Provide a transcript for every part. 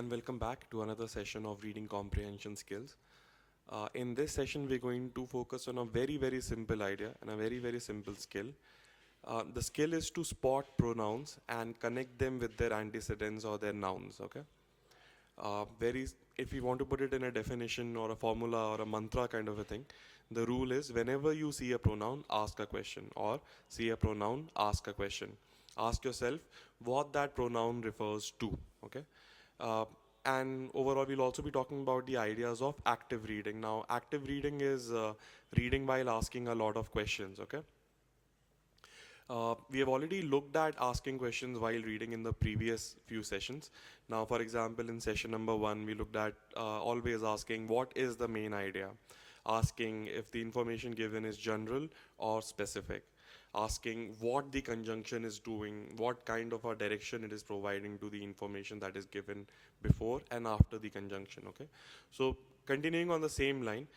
and welcome back to another session of reading comprehension skills. In this session, we're going to focus on a very simple idea and a very simple skill. The skill is to spot pronouns and connect them with their antecedents or their nouns. Okay. If you want to put it in a definition or a formula or a mantra kind of a thing, the rule is whenever you see a pronoun, ask a question, or see a pronoun, ask a question. Ask yourself what that pronoun refers to. Okay. Uh, and overall, we'll also be talking about the ideas of active reading. Now, active reading is reading while asking a lot of questions. Okay. We have already looked at asking questions while reading in the previous few sessions. Now, for example, in session number 1, we looked at always asking what is the main idea, asking if the information given is general or specific, asking what the conjunction is doing, what kind of a direction it is providing to the information that is given before and after the conjunction. Okay, so continuing on the same line.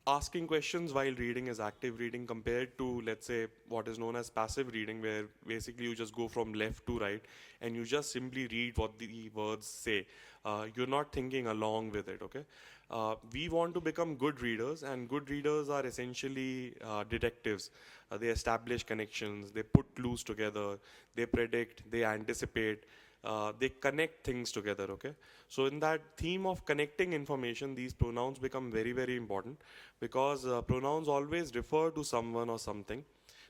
Asking questions while reading is active reading compared to, let's say, what is known as passive reading, where basically you just go from left to right and you just simply read what the words say. You're not thinking along with it. Okay. We want to become good readers, and good readers are essentially detectives. They establish connections, they put clues together, they predict, they anticipate, they connect things together. Okay, so in that theme of connecting information, these pronouns become very important, because pronouns always refer to someone or something.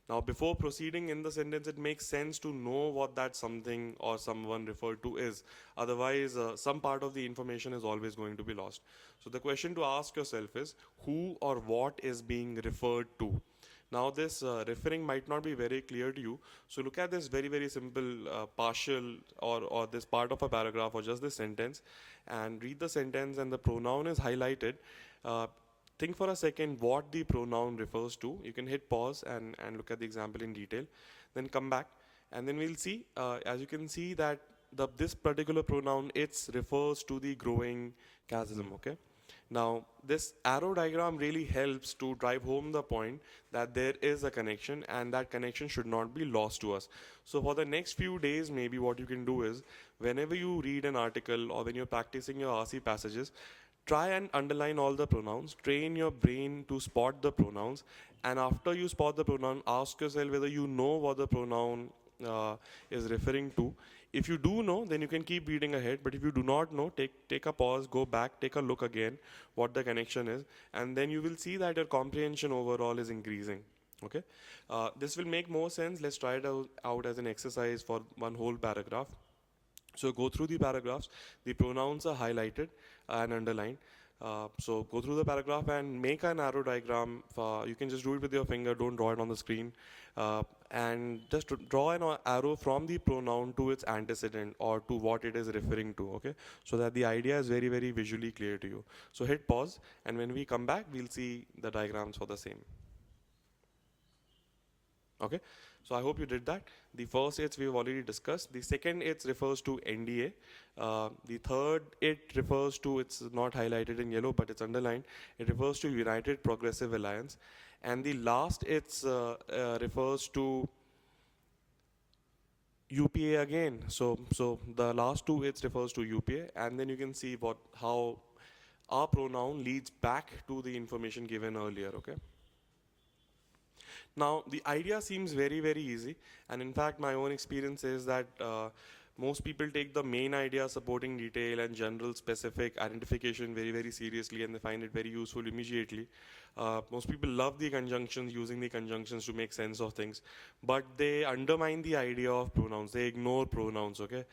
Now, before proceeding in the sentence, it makes sense to know what that something or someone referred to is. Otherwise, some part of the information is always going to be lost. So the question to ask yourself is, who or what is being referred to? Now, this referring might not be very clear to you. So look at this very simple partial, or this part of a paragraph, or just this sentence, and read the sentence, and the pronoun is highlighted. Uh, think for a second what the pronoun refers to. You can hit pause and look at the example in detail. Then come back, and then we'll see, as you can see, that this particular pronoun, it refers to the growing chasm. Okay. Now, this arrow diagram really helps to drive home the point that there is a connection, and that connection should not be lost to us. So for the next few days, maybe what you can do is, whenever you read an article or when you're practicing your RC passages, try and underline all the pronouns, train your brain to spot the pronouns, and after you spot the pronoun, ask yourself whether you know what the pronoun is referring to. If you do know, then you can keep reading ahead. But if you do not know, take a pause, go back, take a look again what the connection is, and then you will see that your comprehension overall is increasing. Okay, this will make more sense. Let's try it out as an exercise for one whole paragraph. So go through the paragraphs. The pronouns are highlighted and underlined. So go through the paragraph and make an arrow diagram. You can just do it with your finger. Don't draw it on the screen. And just draw an arrow from the pronoun to its antecedent or to what it is referring to. Okay, so that the idea is very visually clear to you. So hit pause, and when we come back, we'll see the diagrams for the same. Okay, so I hope you did that. The first it's we've already discussed. The second it's refers to NDA. The third it refers to, it's not highlighted in yellow but it's underlined, it refers to United Progressive Alliance. And the last it's refers to UPA again. So the last two it refers to UPA, and then you can see how our pronoun leads back to the information given earlier. Okay. Now, the idea seems very easy, and in fact, my own experience is that most people take the main idea, supporting detail and general specific identification very seriously, and they find it very useful immediately. Most people love the conjunctions, using the conjunctions to make sense of things, but they undermine the idea of pronouns. They ignore pronouns. Okay.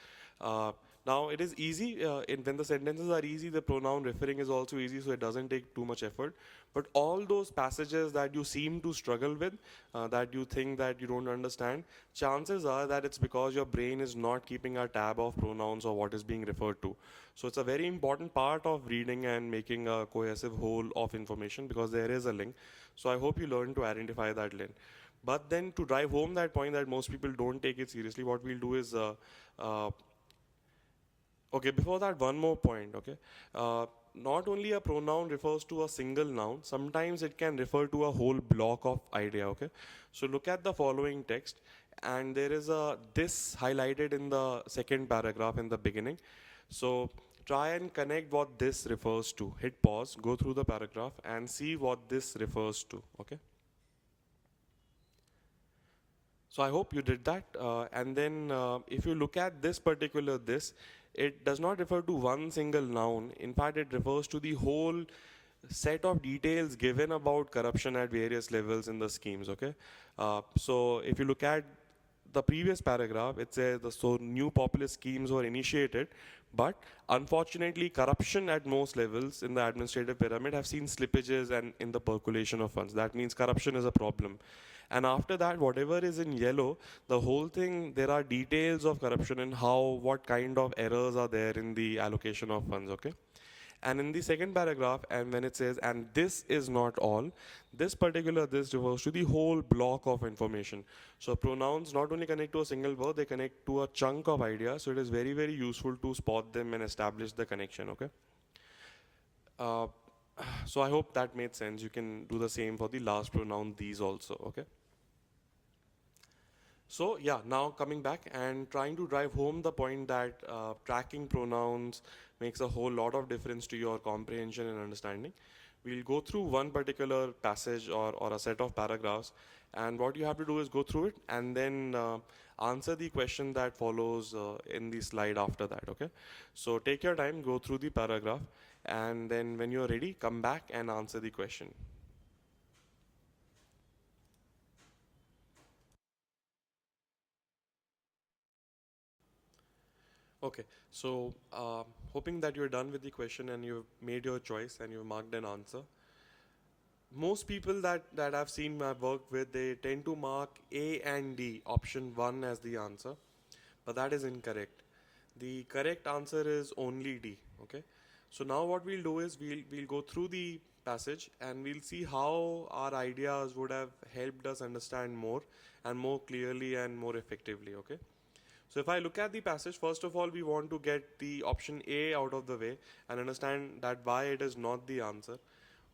Now, it is easy, when the sentences are easy, the pronoun referring is also easy, so it doesn't take too much effort. But all those passages that you seem to struggle with, that you think that you don't understand, chances are that it's because your brain is not keeping a tab of pronouns or what is being referred to. So it's a very important part of reading and making a cohesive whole of information, because there is a link. So I hope you learn to identify that link. But then, to drive home that point that most people don't take it seriously, what we'll do is okay, before that, one more point. Okay, not only a pronoun refers to a single noun, sometimes it can refer to a whole block of idea. Okay, so look at the following text, and there is a this highlighted in the second paragraph in the beginning. So try and connect what this refers to. Hit pause, go through the paragraph and see what this refers to. Okay. So I hope you did that. And then if you look at this particular this, it does not refer to one single noun. In fact, it refers to the whole set of details given about corruption at various levels in the schemes. Okay. So if you look at the previous paragraph, it says the so new populist schemes were initiated, but unfortunately, corruption at most levels in the administrative pyramid have seen slippages and in the percolation of funds. That means corruption is a problem. And after that, whatever is in yellow, the whole thing, there are details of corruption and how, what kind of errors are there in the allocation of funds. Okay. And in the second paragraph, and when it says, and this is not all, this particular this refers to the whole block of information. So pronouns not only connect to a single word, they connect to a chunk of ideas. So it is very, very useful to spot them and establish the connection. Okay. Uh, so I hope that made sense. You can do the same for the last pronoun these also. Okay. So yeah, now coming back and trying to drive home the point that tracking pronouns makes a whole lot of difference to your comprehension and understanding. We'll go through one particular passage or a set of paragraphs, and what you have to do is go through it and then answer the question that follows in the slide after that. Okay, so take your time, go through the paragraph, and then when you're ready, come back and answer the question. Okay, so hoping that you're done with the question and you've made your choice and you've marked an answer. Most people that I've seen my work with, they tend to mark A and D, option 1 as the answer, but that is incorrect. The correct answer is only D. Okay, so now what we'll do is we'll go through the passage and we'll see how our ideas would have helped us understand more and more clearly and more effectively. Okay. So if I look at the passage, first of all, we want to get the option A out of the way and understand that why it is not the answer.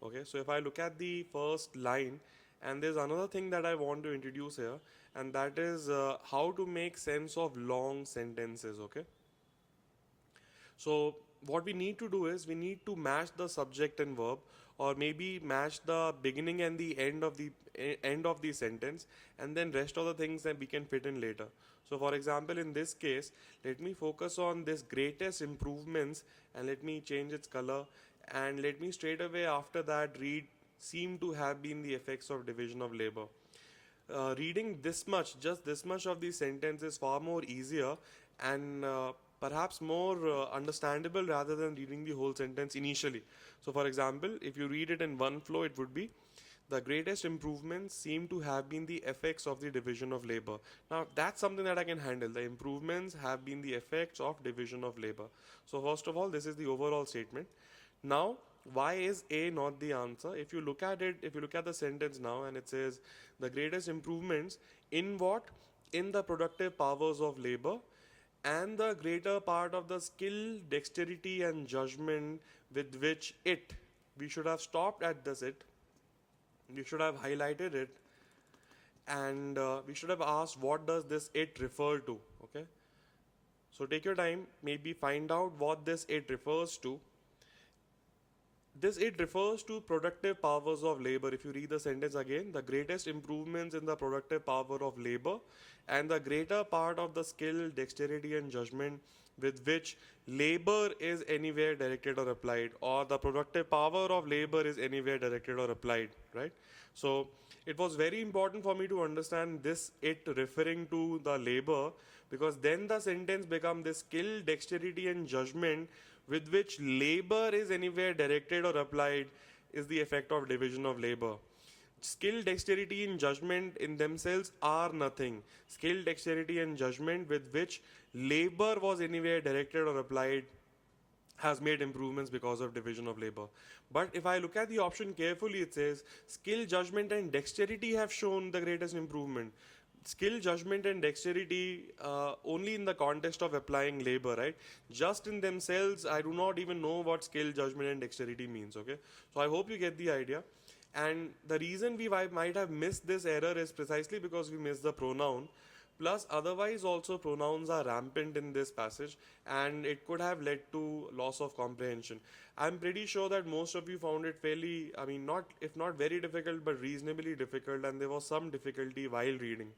Okay, so if I look at the first line, and there's another thing that I want to introduce here, and that is how to make sense of long sentences. Okay, so what we need to do is we need to match the subject and verb, or maybe match the beginning and the end of the end of the sentence, and then rest of the things that we can fit in later. So for example, in this case, let me focus on this greatest improvements and let me change its color, and let me straight away after that read seem to have been the effects of division of labor. Reading this much, just this much of the sentence is far more easier and perhaps more understandable rather than reading the whole sentence initially. So, for example, if you read it in one flow, it would be the greatest improvements seem to have been the effects of the division of labor. Now, that's something that I can handle. The improvements have been the effects of division of labor. So, first of all, this is the overall statement. Now, why is A not the answer? If you look at it, if you look at the sentence now and it says the greatest improvements in what? In the productive powers of labor and the greater part of the skill, dexterity, and judgment with which it, we should have stopped at this it, we should have highlighted it, and we should have asked what does this it refer to. Okay, so take your time, maybe find out what this it refers to. This it refers to productive powers of labor. If you read the sentence again, the greatest improvements in the productive power of labor and the greater part of the skill, dexterity, and judgment with which labor is anywhere directed or applied, or the productive power of labor is anywhere directed or applied, right? So it was very important for me to understand this it referring to the labor, because then the sentence become this skill, dexterity, and judgment with which labor is anywhere directed or applied is the effect of division of labor. Skill, dexterity, and judgment in themselves are nothing. Skill, dexterity, and judgment with which labor was anywhere directed or applied has made improvements because of division of labor. But if I look at the option carefully, it says skill, judgment, and dexterity have shown the greatest improvement. Skill, judgment, and dexterity only in the context of applying labor, right? Just in themselves, I do not even know what skill, judgment, and dexterity means. Okay, so I hope you get the idea. And the reason we might have missed this error is precisely because we missed the pronoun. Plus, otherwise, also pronouns are rampant in this passage, and it could have led to loss of comprehension. I'm pretty sure that most of you found it fairly, I mean, not if not very difficult, but reasonably difficult, and there was some difficulty while reading.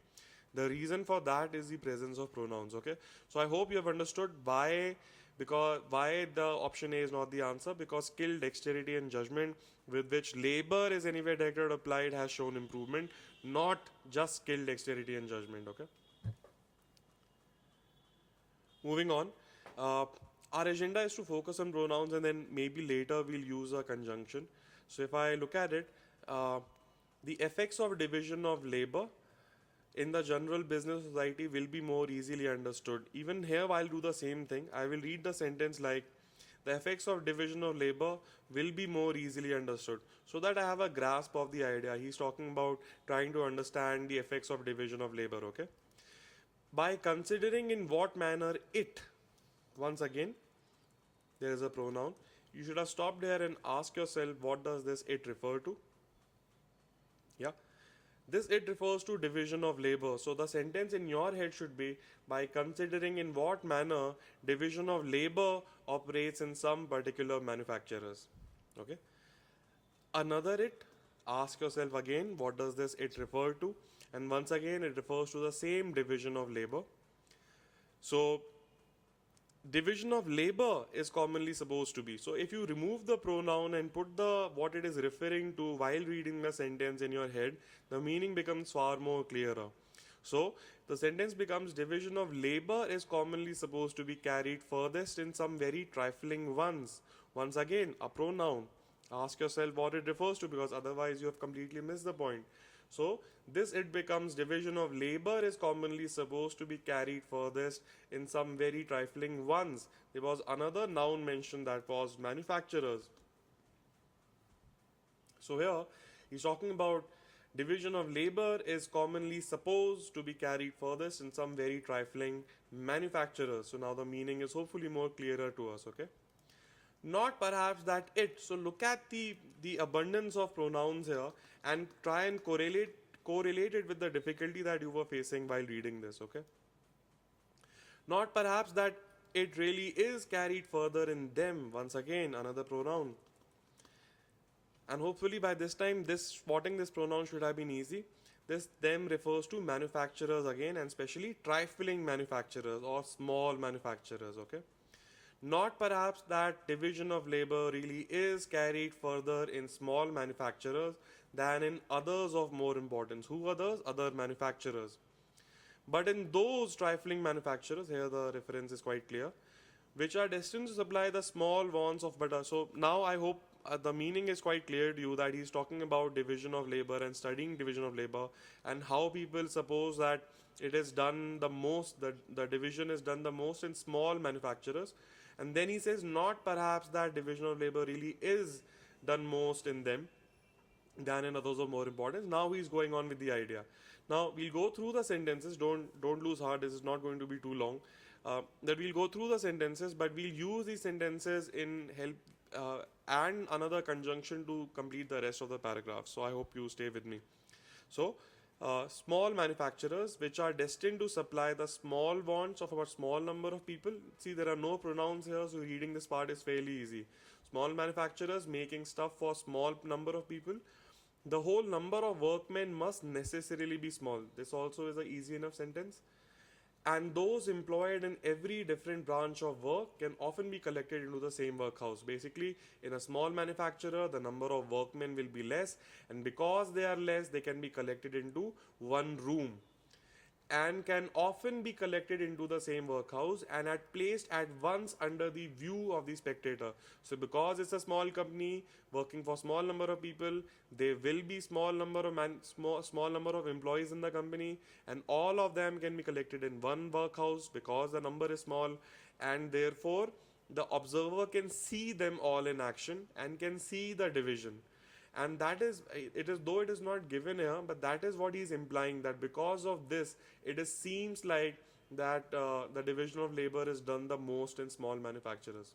The reason for that is the presence of pronouns. Okay, so I hope you have understood why the option A is not the answer, because skill, dexterity, and judgment with which labor is anywhere directed or applied has shown improvement, not just skill, dexterity, and judgment. Okay. Moving on, uh, our agenda is to focus on pronouns and then maybe later we'll use a conjunction. So if I look at it, uh, the effects of division of labor in the general business society will be more easily understood. Even here, I'll do the same thing. I will read the sentence like, the effects of division of labor will be more easily understood, so that I have a grasp of the idea. He's talking about trying to understand the effects of division of labor, okay? By considering in what manner it, once again, there is a pronoun. You should have stopped here and asked yourself, what does this it refer to? Yeah. This it refers to division of labor. So the sentence in your head should be, by considering in what manner division of labor operates in some particular manufacturers. Okay. Another it, ask yourself again, what does this it refer to? And once again, it refers to the same division of labor. So division of labor is commonly supposed to be. So if you remove the pronoun and put the what it is referring to while reading the sentence in your head, the meaning becomes far more clearer. So the sentence becomes, division of labor is commonly supposed to be carried furthest in some very trifling ones. Once again, a pronoun. Ask yourself what it refers to, because otherwise you have completely missed the point. So this it becomes, division of labor is commonly supposed to be carried furthest in some very trifling ones. There was another noun mentioned, that was manufacturers. So here he's talking about division of labor is commonly supposed to be carried furthest in some very trifling manufacturers. So now the meaning is hopefully more clearer to us, okay? Not perhaps that it. So look at the abundance of pronouns here and try and correlate it with the difficulty that you were facing while reading this, okay? Not perhaps that it really is carried further in them. Once again, another pronoun. And hopefully by this time, this spotting this pronoun should have been easy. This them refers to manufacturers again, and especially trifling manufacturers or small manufacturers, okay? Not perhaps that division of labor really is carried further in small manufacturers than in others of more importance. Who others? Other manufacturers. But in those trifling manufacturers, here the reference is quite clear, which are destined to supply the small wants of butter. So now I hope the meaning is quite clear to you, that he's talking about division of labor and studying division of labor, and how people suppose that it is done the most, the division is done the most in small manufacturers. And then he says, not perhaps that division of labor really is done most in them than in others of more importance. Now he's going on with the idea. Now we'll go through the sentences. Don't lose heart. This is not going to be too long. That we'll go through the sentences, but we'll use these sentences in help and another conjunction to complete the rest of the paragraph. So I hope you stay with me. So small manufacturers which are destined to supply the small wants of a small number of people. See, there are no pronouns here, so reading this part is fairly easy. Small manufacturers making stuff for small number of people. The whole number of workmen must necessarily be small. This also is an easy enough sentence. And those employed in every different branch of work can often be collected into the same workhouse. Basically, in a small manufacturer, the number of workmen will be less, and because they are less, they can be collected into one room, and can often be collected into the same workhouse and are placed at once under the view of the spectator. So because it's a small company working for small number of people, there will be small number of small number of employees in the company, and all of them can be collected in one workhouse because the number is small, and therefore the observer can see them all in action and can see the division. And that is, it is, though it is not given here, but that is what he is implying, that because of this it is seems like that the division of labor is done the most in small manufacturers.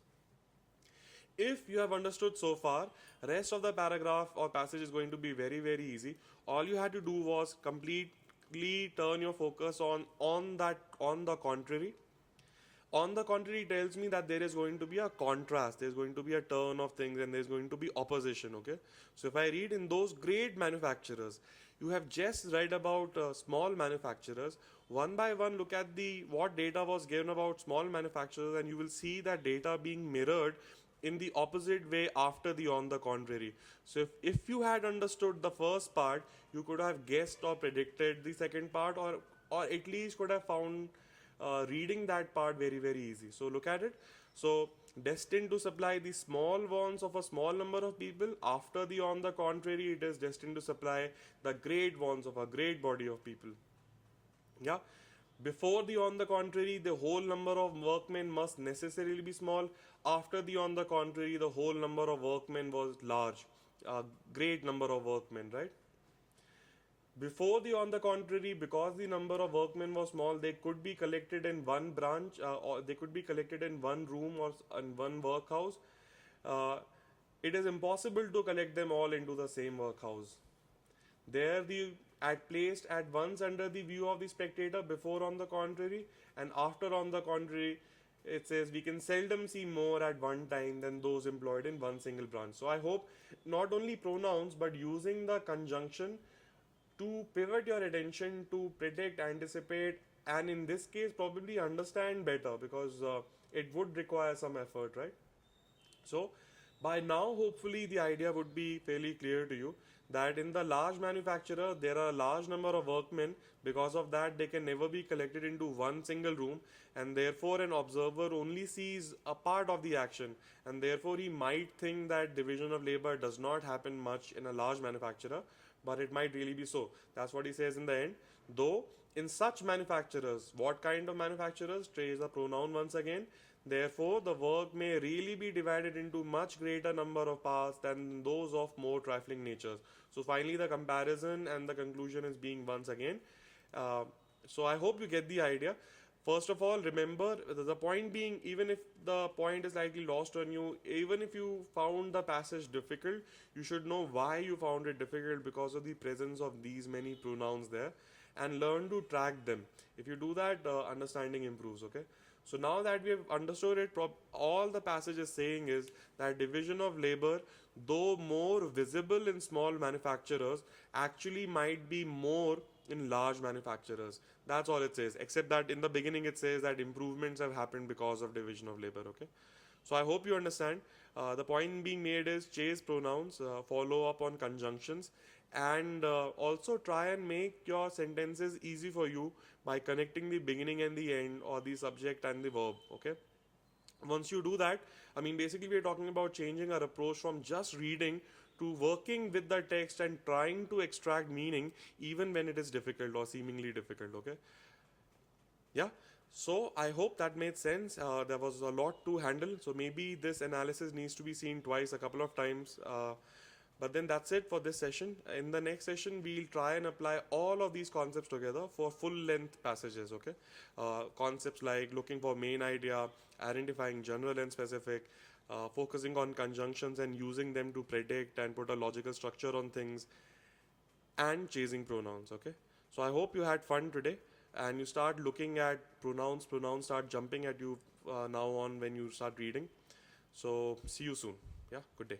If you have understood so far, rest of the paragraph or passage is going to be very easy. All you had to do was complete basically turn your focus on the contrary. On the contrary tells me that there is going to be a contrast, there's going to be a turn of things, and there's going to be opposition. Okay, so if I read in those great manufacturers, you have just read about small manufacturers. One by one, look at the what data was given about small manufacturers, and you will see that data being mirrored in the opposite way after the on the contrary. So if you had understood the first part, you could have guessed or predicted the second part, or at least could have found reading that part very very easy. So look at it. So destined to supply the small wants of a small number of people. After the on the contrary, it is destined to supply the great wants of a great body of people. Yeah. Before the on the contrary, the whole number of workmen must necessarily be small. After the on the contrary, the whole number of workmen was large. A great number of workmen, right? Before the on the contrary, because the number of workmen was small, they could be collected in one branch, or they could be collected in one room or in one workhouse. Uh, it is impossible to collect them all into the same workhouse. There the at placed at once under the view of the spectator, before on the contrary, and after on the contrary, it says we can seldom see more at one time than those employed in one single branch. So I hope not only pronouns but using the conjunction to pivot your attention to predict, anticipate, and in this case probably understand better, because it would require some effort, right? So, by now, hopefully, the idea would be fairly clear to you that in the large manufacturer, there are a large number of workmen. Because of that, they can never be collected into one single room, and therefore, an observer only sees a part of the action, and therefore, he might think that division of labor does not happen much in a large manufacturer, but it might really be so. That's what he says in the end. Though, in such manufacturers, what kind of manufacturers? Trace a pronoun once again. Therefore, the work may really be divided into much greater number of parts than those of more trifling natures. So finally, the comparison and the conclusion is being once again. Uh, so I hope you get the idea. First of all, remember the point being, even if the point is slightly lost on you, even if you found the passage difficult, you should know why you found it difficult, because of the presence of these many pronouns there, and learn to track them. If you do that, understanding improves. Okay. So now that we have understood it, all the passage is saying is that division of labor, though more visible in small manufacturers, actually might be more in large manufacturers. That's all it says, except that in the beginning it says that improvements have happened because of division of labor. Okay. So I hope you understand. The point being made is chase pronouns, follow up on conjunctions, and also try and make your sentences easy for you by connecting the beginning and the end, or the subject and the verb. Okay. Once you do that, I mean, basically, we are talking about changing our approach from just reading to working with the text and trying to extract meaning even when it is difficult or seemingly difficult. Okay. Yeah. So I hope that made sense. There was a lot to handle. So maybe this analysis needs to be seen twice, a couple of times. But then that's it for this session. In the next session, we'll try and apply all of these concepts together for full length passages. Okay. Concepts like looking for main idea, identifying general and specific, focusing on conjunctions and using them to predict and put a logical structure on things, and chasing pronouns. Okay. So I hope you had fun today, and you start looking at pronouns. Pronouns start jumping at you now on when you start reading. So see you soon. Yeah. Good day.